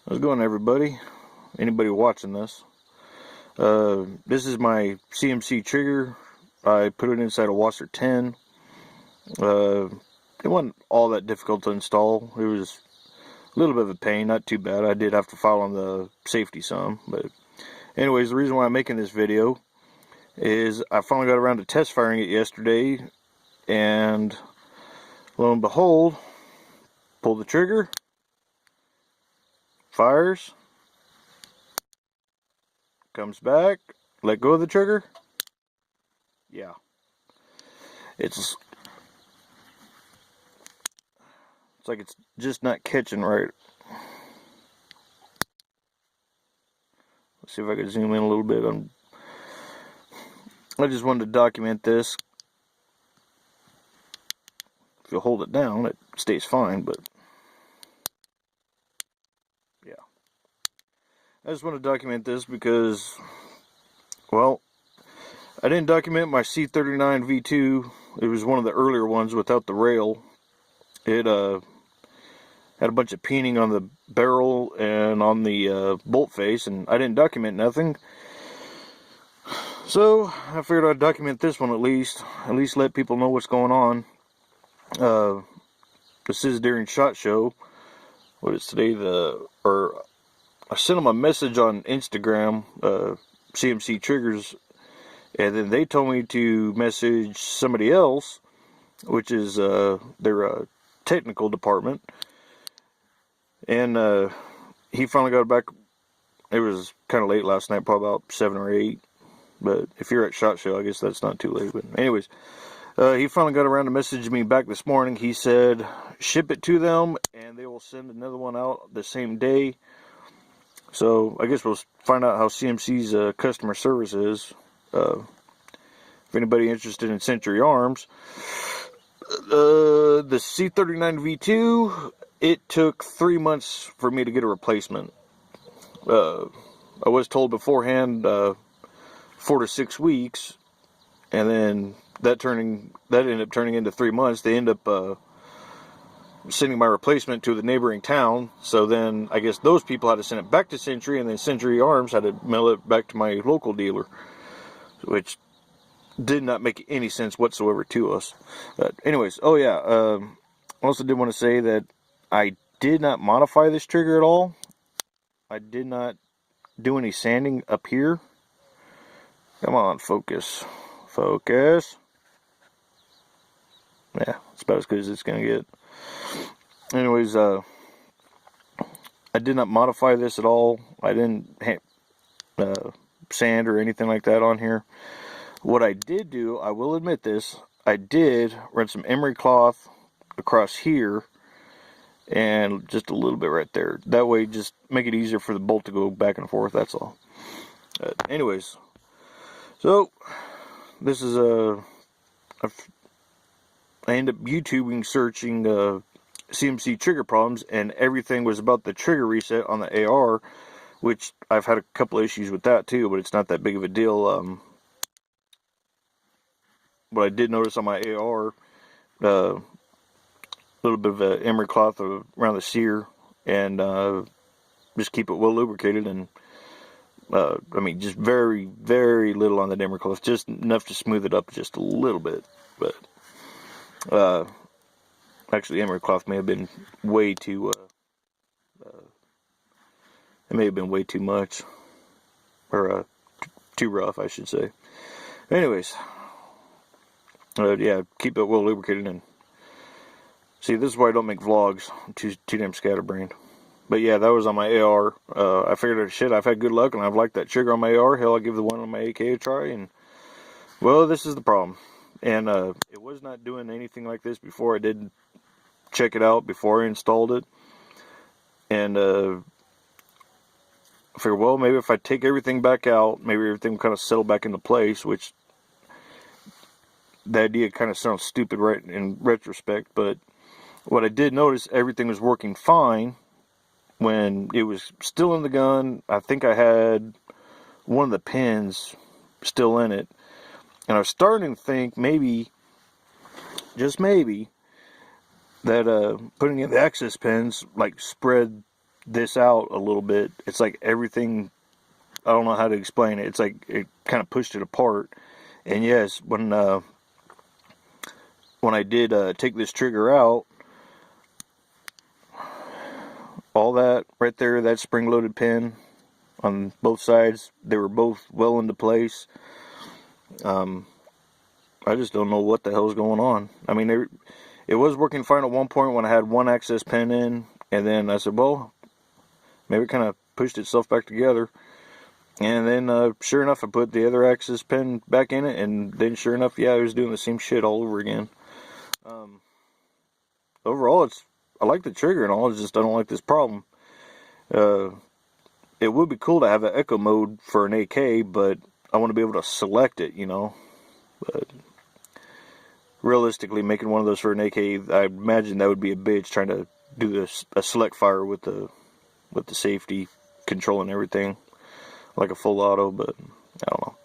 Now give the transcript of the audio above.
How's it going, everybody? Anybody watching this? This is my CMC trigger. I put it inside a washer 10. It wasn't all that difficult to install. It was a little bit of a pain, not too bad. I did have to file on the safety some, but anyways, the reason why I'm making this video is I finally got around to test firing it yesterday, and lo and behold, pull the trigger, fires, comes back, let go of the trigger. Yeah, it's like it's just not catching right. Let's see if I can zoom in a little bit. I just wanted to document this. If you hold it down, it stays fine, but yeah. I just want to document this because, well, I didn't document my C39 V2. It was one of the earlier ones without the rail. It had a bunch of peening on the barrel and on the bolt face, and I didn't document nothing. So I figured I'd document this one at least let people know what's going on. This is during SHOT Show. What is today? I sent them a message on Instagram, CMC Triggers, and then they told me to message somebody else, which is their technical department. And he finally got back. It was kind of late last night, probably about 7 or 8. But if you're at SHOT Show, I guess that's not too late. But anyways, he finally got around to messaging me back this morning. He said, ship it to them, and they will send another one out the same day. So I guess we'll find out how CMC's customer service is. If anybody interested in Century Arms. The C39 V2, it took 3 months for me to get a replacement. I was told beforehand 4 to 6 weeks, and then that ended up turning into 3 months. They ended up sending my replacement to the neighboring town, so then I guess those people had to send it back to Century, and then Century Arms had to mail it back to my local dealer, which did not make any sense whatsoever to us. But anyways, oh yeah, I also did want to say that I did not modify this trigger at all. I did not do any sanding up here. Come on, focus. Focus. Yeah, it's about as good as it's going to get. Anyways, I did not modify this at all. I didn't sand or anything like that on here. What I did do, I will admit this, I did run some emery cloth across here and just a little bit right there. That way, just make it easier for the bolt to go back and forth, that's all. Anyways, so this is I ended up YouTubing searching CMC trigger problems, and everything was about the trigger reset on the AR, which I've had a couple of issues with that too, but it's not that big of a deal. What I did notice on my AR, a little bit of emery cloth around the sear, and just keep it well lubricated, and I mean, just very, very little on the emery cloth, just enough to smooth it up just a little bit. But actually, emery cloth may have been way too. It may have been way too much, or too rough, I should say. Anyways. Yeah, keep it well lubricated. And see, this is why I don't make vlogs. I'm too damn scatterbrained. But yeah, that was on my AR. I figured, shit, I've had good luck, and I've liked that trigger on my AR. Hell, I'll give the one on my AK a try. And well, this is the problem. And it was not doing anything like this before. I did check it out before I installed it. And I figured, well, maybe if I take everything back out, maybe everything will kind of settle back into place, which the idea kind of sounds stupid right in retrospect, but what I did notice, everything was working fine when it was still in the gun. I think I had one of the pins still in it, and I was starting to think maybe, just maybe, that putting in the access pins like spread this out a little bit, it's like everything, I don't know how to explain it. It's like it kind of pushed it apart. And yes, when I did take this trigger out, all that right there, that spring-loaded pin on both sides, they were both well into place. I just don't know what the hell's going on. I mean, it was working fine at one point when I had one access pin in, and then I said, well, maybe it kind of pushed itself back together. And then, sure enough, I put the other access pin back in it, and then sure enough, yeah, I was doing the same shit all over again. Overall, I like the trigger and all, it's just I don't like this problem. It would be cool to have an echo mode for an AK, but I want to be able to select it, you know. But realistically, making one of those for an AK, I imagine that would be a bitch, trying to do a select fire with the safety control and everything, like a full auto, but I don't know.